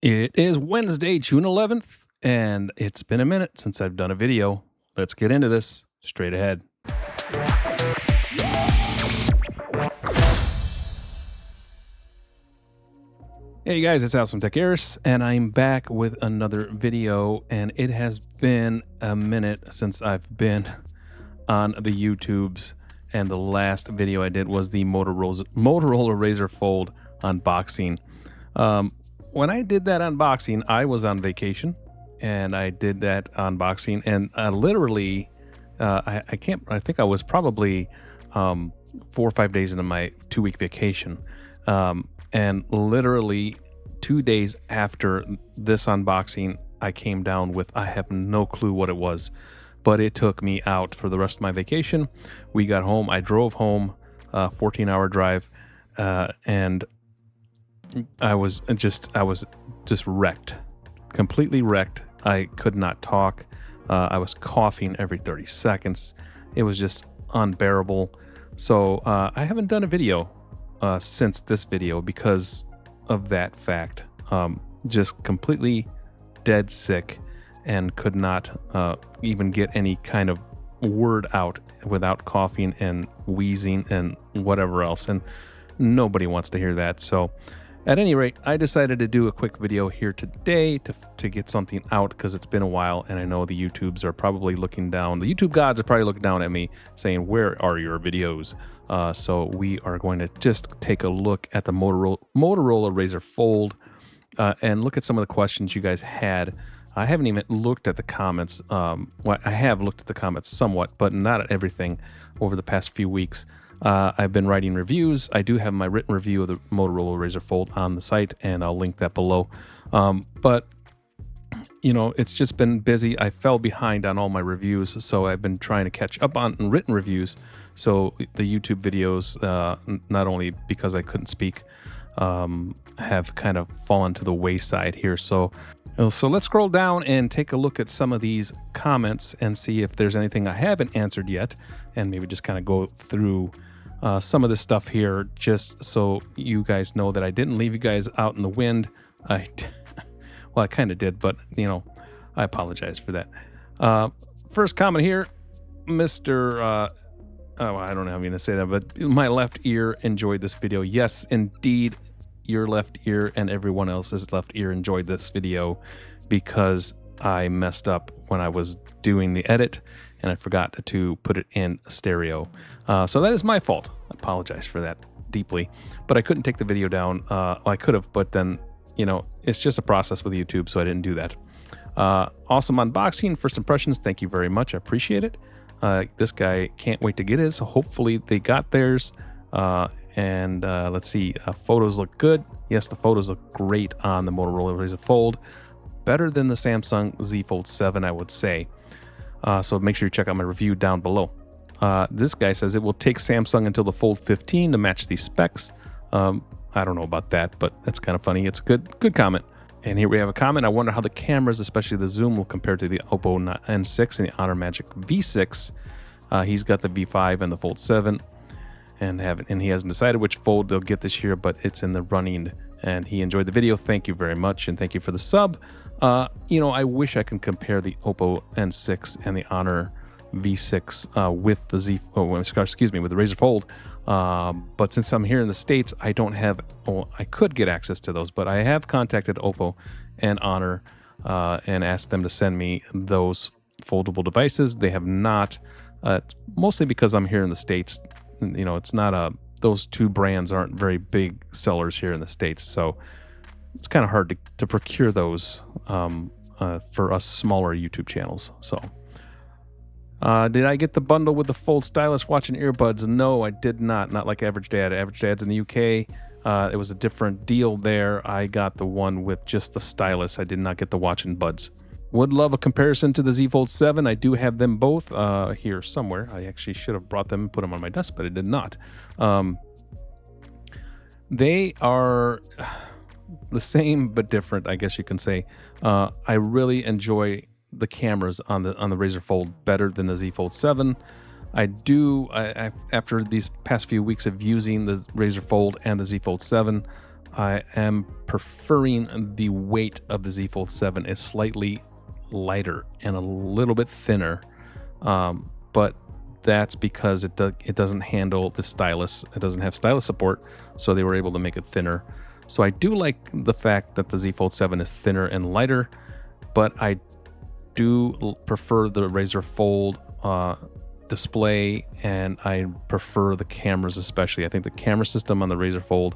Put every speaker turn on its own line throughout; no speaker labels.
It is Wednesday, June 11th, and it's been a minute since I've done a video. Let's get into this straight ahead. Hey guys, it's Alex from TECHAERIS, and I'm back with another video, and it has been a minute since I've been on the YouTubes, and the last video I did was the Motorola Razr Fold unboxing. When I did that unboxing, I was on vacation, and I did that unboxing, and literally, I think I was probably 4 or 5 days into my 2-week vacation, and literally 2 days after this unboxing, I came down with, I have no clue what it was, but it took me out for the rest of my vacation. We got home, I drove home, 14-hour drive, and I was just wrecked, completely wrecked. I could not talk. I was coughing every 30 seconds. It was just unbearable. So I haven't done a video since this video because of that fact. Just completely dead sick and could not even get any kind of word out without coughing and wheezing and whatever else. And nobody wants to hear that. So at any rate, I decided to do a quick video here today to get something out because it's been a while, and I know the YouTubes are probably looking down. The YouTube gods are probably looking down at me saying, where are your videos? So we are going to just take a look at the Motorola Razr Fold and look at some of the questions you guys had. I haven't even looked at the comments. Well, I have looked at the comments somewhat, but not at everything over the past few weeks. I've been writing reviews. I do have my written review of the Motorola Razr Fold on the site, and I'll link that below. But, you know, it's just been busy. I fell behind on all my reviews, so I've been trying to catch up on written reviews. So the YouTube videos, not only because I couldn't speak, have kind of fallen to the wayside here. So let's scroll down and take a look at some of these comments and see if there's anything I haven't answered yet, and maybe just kind of go through some of this stuff here, just so you guys know that I didn't leave you guys out in the wind. Well, I kind of did, but, you know, I apologize for that. First comment here, Mr. I don't know how I'm going to say that, but my left ear enjoyed this video. Yes, indeed, your left ear and everyone else's left ear enjoyed this video because I messed up when I was doing the edit and I forgot to put it in stereo. So that is my fault. I apologize for that deeply, but I couldn't take the video down. Well, I could have, but then, you know, it's just a process with YouTube, so I didn't do that. Awesome unboxing, first impressions. Thank you very much. I appreciate it. This guy can't wait to get his. Hopefully they got theirs. And let's see, photos look good. Yes, the photos look great on the Motorola Razr Fold. Better than the Samsung Z Fold 7, I would say. So make sure you check out my review down below. This guy says it will take Samsung until the Fold 15 to match these specs. I don't know about that, but that's kind of funny. It's a good comment. And here we have a comment. I wonder how the cameras, especially the zoom, will compare to the Oppo N6 and the Honor Magic V6. He's got the V5 and the Fold 7. And he hasn't decided which Fold they'll get this year, but it's in the running. And he enjoyed the video. Thank you very much, and thank you for the sub. You know, I wish I could compare the Oppo N6 and the Honor V6 with the with the Razr Fold. But since I'm here in the States, I don't have. Well, I could get access to those, but I have contacted Oppo and Honor and asked them to send me those foldable devices. They have not. Mostly because I'm here in the States. You know, it's not those two brands aren't very big sellers here in the States, so it's kind of hard to procure those for us smaller YouTube channels. So did I get the bundle with the Fold stylus, watch, and earbuds? No, I did not. Not like Average Dad. Average Dad's in the UK. It was a different deal there. I got the one with just the stylus. I did not get the watch and buds. Would love a comparison to the Z Fold 7. I do have them both here somewhere. I actually should have brought them and put them on my desk, but I did not. They are the same but different, I guess you can say. I really enjoy the cameras on the Razr Fold better than the Z Fold 7. After these past few weeks of using the Razr Fold and the Z Fold 7, I am preferring the weight of the Z Fold 7 is slightly lighter and a little bit thinner, but that's because it doesn't handle the stylus. It doesn't have stylus support, so they were able to make it thinner. So I do like the fact that the Z Fold 7 is thinner and lighter, but I do prefer the Razr Fold display, and I prefer the cameras especially. I think the camera system on the Razr Fold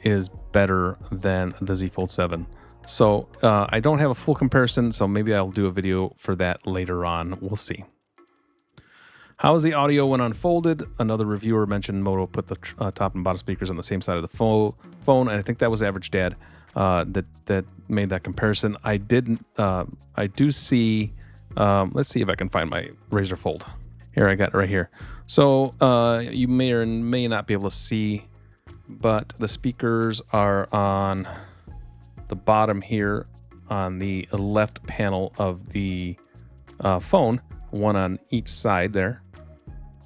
is better than the Z Fold 7. So I don't have a full comparison, so maybe I'll do a video for that later on. We'll see. How is the audio when unfolded? Another reviewer mentioned Moto put the top and bottom speakers on the same side of the phone, and I think that was Average Dad that made that comparison. I didn't. I do see. Let's see if I can find my Razr Fold. Here, I got it right here. So you may or may not be able to see, but the speakers are on the bottom here on the left panel of the phone, one on each side there.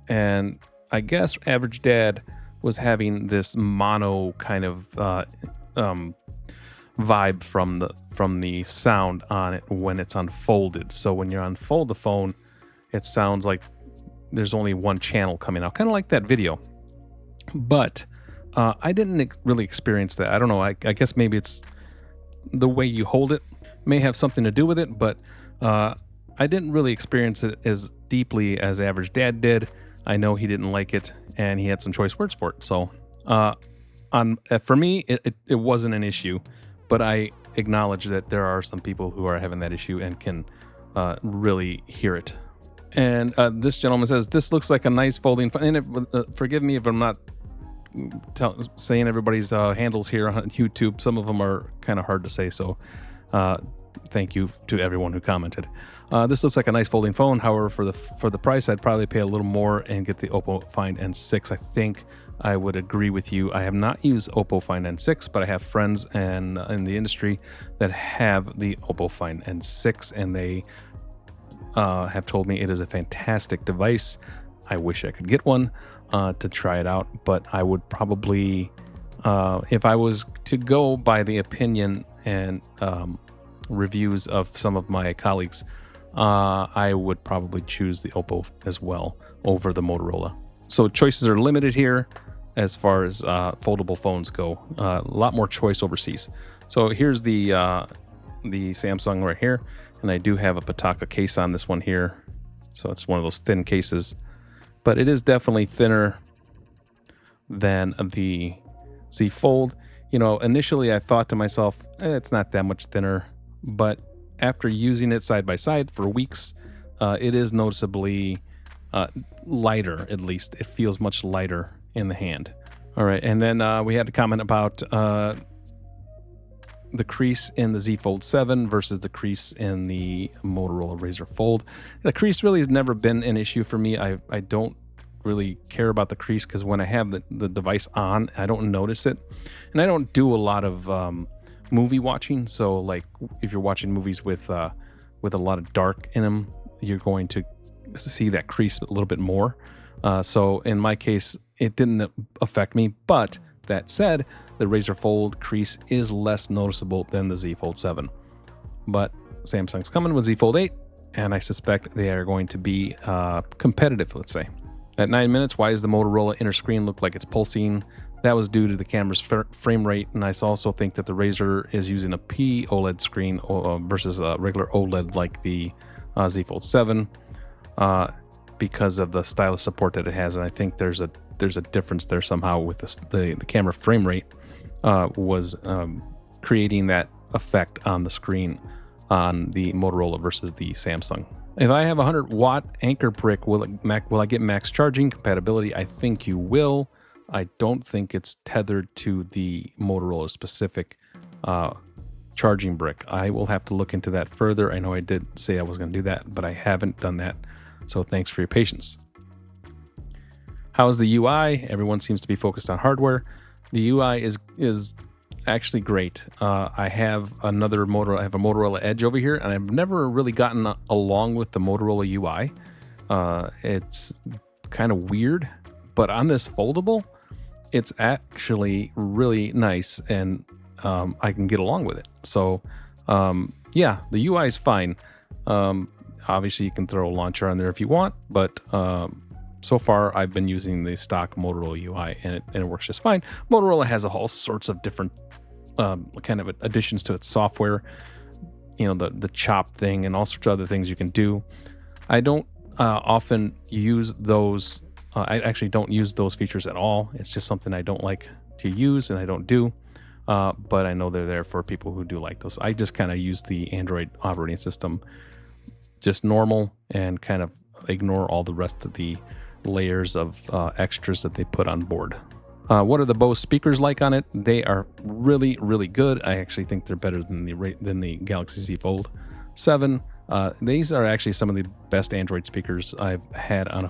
And I guess Average Dad was having this mono kind of vibe from the sound on it when it's unfolded. So when you unfold the phone, it sounds like there's only one channel coming out, kind of like that video. But I didn't really experience that. I don't know. I guess maybe it's the way you hold it may have something to do with it, but I didn't really experience it as deeply as Average Dad did. I know he didn't like it, and he had some choice words for it. So for me, it wasn't an issue, but I acknowledge that there are some people who are having that issue and can really hear it. And this gentleman says, this looks like a nice folding phone. And forgive me if I'm not saying everybody's handles here on YouTube. Some of them are kind of hard to say, so thank you to everyone who commented. This looks like a nice folding phone. However, for the price, I'd probably pay a little more and get the Oppo Find N6. I think I would agree with you. I have not used Oppo Find N6, but I have friends in the industry that have the Oppo Find N6, and they have told me it is a fantastic device. I wish I could get one to try it out, but I would probably, if I was to go by the opinion and reviews of some of my colleagues, I would probably choose the Oppo as well over the Motorola. So choices are limited here as far as foldable phones go. A lot more choice overseas. So here's the Samsung right here, and I do have a Pitaka case on this one here. So it's one of those thin cases, but it is definitely thinner than the Z Fold. You know, initially I thought to myself, it's not that much thinner, but after using it side by side for weeks, it is noticeably lighter. At least it feels much lighter in the hand. All right, and then we had a comment about the crease in the Z Fold 7 versus the crease in the Motorola Razr Fold. The crease really has never been an issue for me. I don't really care about the crease because when I have the device on, I don't notice it. And I don't do a lot of movie watching. So like if you're watching movies with a lot of dark in them, you're going to see that crease a little bit more. So in my case, it didn't affect me. But that said, the Razr Fold crease is less noticeable than the Z Fold 7. But Samsung's coming with Z Fold 8, and I suspect they are going to be competitive, let's say. At 9 minutes, why does the Motorola inner screen look like it's pulsing? That was due to the camera's frame rate, and I also think that the Razr is using a P OLED screen versus a regular OLED like the Z Fold 7 because of the stylus support that it has, and I think there's a difference there somehow with the camera frame rate was creating that effect on the screen on the Motorola versus the Samsung. If I have a 100-watt anchor brick, will I get max charging compatibility? I think you will. I don't think it's tethered to the Motorola specific charging brick. I will have to look into that further. I know I did say I was going to do that, but I haven't done that. So thanks for your patience. How's the UI? Everyone seems to be focused on hardware. The UI is actually great. I have a Motorola Edge over here, and I've never really gotten along with the Motorola UI. It's kind of weird, but on this foldable, it's actually really nice, and I can get along with it. So yeah, the UI is fine. Obviously, you can throw a launcher on there if you want, but so far I've been using the stock Motorola UI, and it works just fine. Motorola has all sorts of different kind of additions to its software. You know, the chop thing and all sorts of other things you can do. I don't often use those. I actually don't use those features at all. It's just something I don't like to use, and I don't do. But I know they're there for people who do like those. I just kind of use the Android operating system just normal and kind of ignore all the rest of the layers of extras that they put on board. What are the Bose speakers like on it? They are really, really good. I actually think they're better than the Galaxy Z Fold 7. These are actually some of the best Android speakers I've had on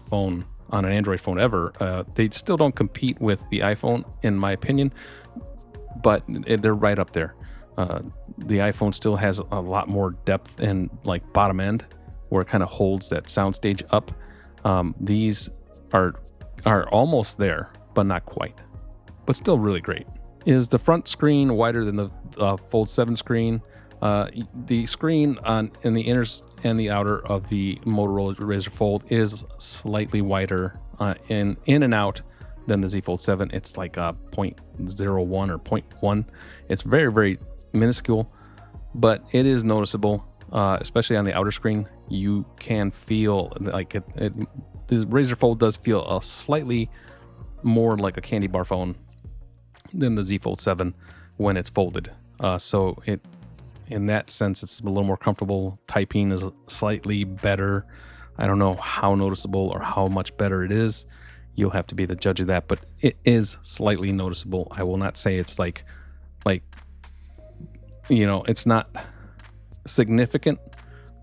an Android phone ever. They still don't compete with the iPhone, in my opinion, but they're right up there. The iPhone still has a lot more depth and like bottom end, where it kind of holds that soundstage up. These are almost there, but not quite. But still really great. Is the front screen wider than the Fold 7 screen? The screen in the inner and the outer of the Motorola Razr Fold is slightly wider in and out than the Z Fold 7. It's like a 0.01 or 0.1. It's very, very minuscule, but it is noticeable, especially on the outer screen. You can feel like the Razr Fold does feel a slightly more like a candy bar phone than the Z Fold 7 when it's folded. So in that sense, it's a little more comfortable. Typing is slightly better. I don't know how noticeable or how much better it is. You'll have to be the judge of that, but it is slightly noticeable. I will not say it's like, you know, it's not significant,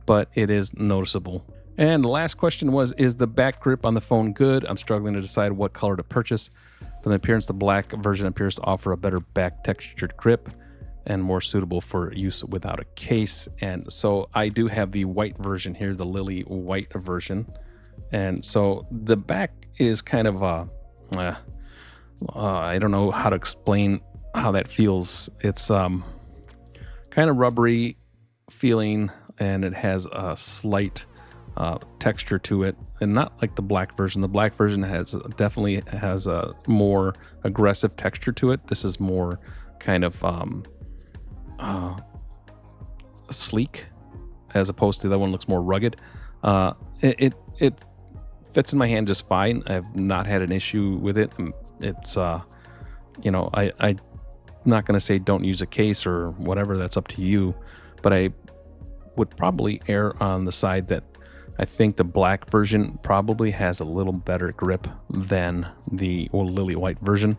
but it is noticeable. And the last question was, is the back grip on the phone good? I'm struggling to decide what color to purchase. From the appearance, the black version appears to offer a better back textured grip and more suitable for use without a case. And so I do have the white version here, the Lily white version. And so the back is kind of I don't know how to explain how that feels. It's kind of rubbery feeling, and it has a slight texture to it, and not like the black version. The black version definitely has a more aggressive texture to it. This is more kind of sleek, as opposed to that one looks more rugged. It fits in my hand just fine. I've not had an issue with it. It's you know, I'm not going to say don't use a case or whatever. That's up to you, but I would probably err on the side that I think the black version probably has a little better grip than the Lily white version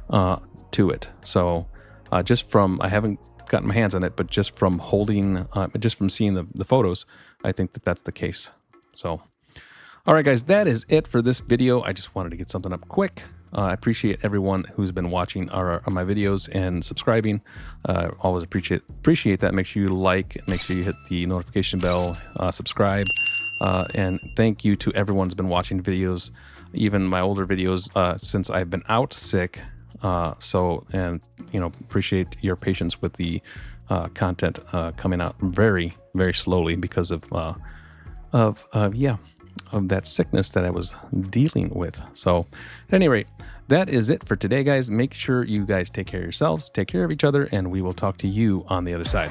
to it. So just from, I haven't gotten my hands on it, but just from holding, just from seeing the photos, I think that that's the case. So, all right, guys, that is it for this video. I just wanted to get something up quick. I appreciate everyone who's been watching my videos and subscribing. Always appreciate that. Make sure you like, make sure you hit the notification bell, subscribe. And thank you to everyone who's been watching videos, even my older videos, since I've been out sick. And you know, appreciate your patience with the content coming out very, very slowly because of that sickness that I was dealing with. So at any rate, that is it for today, guys. Make sure you guys take care of yourselves, take care of each other, and we will talk to you on the other side.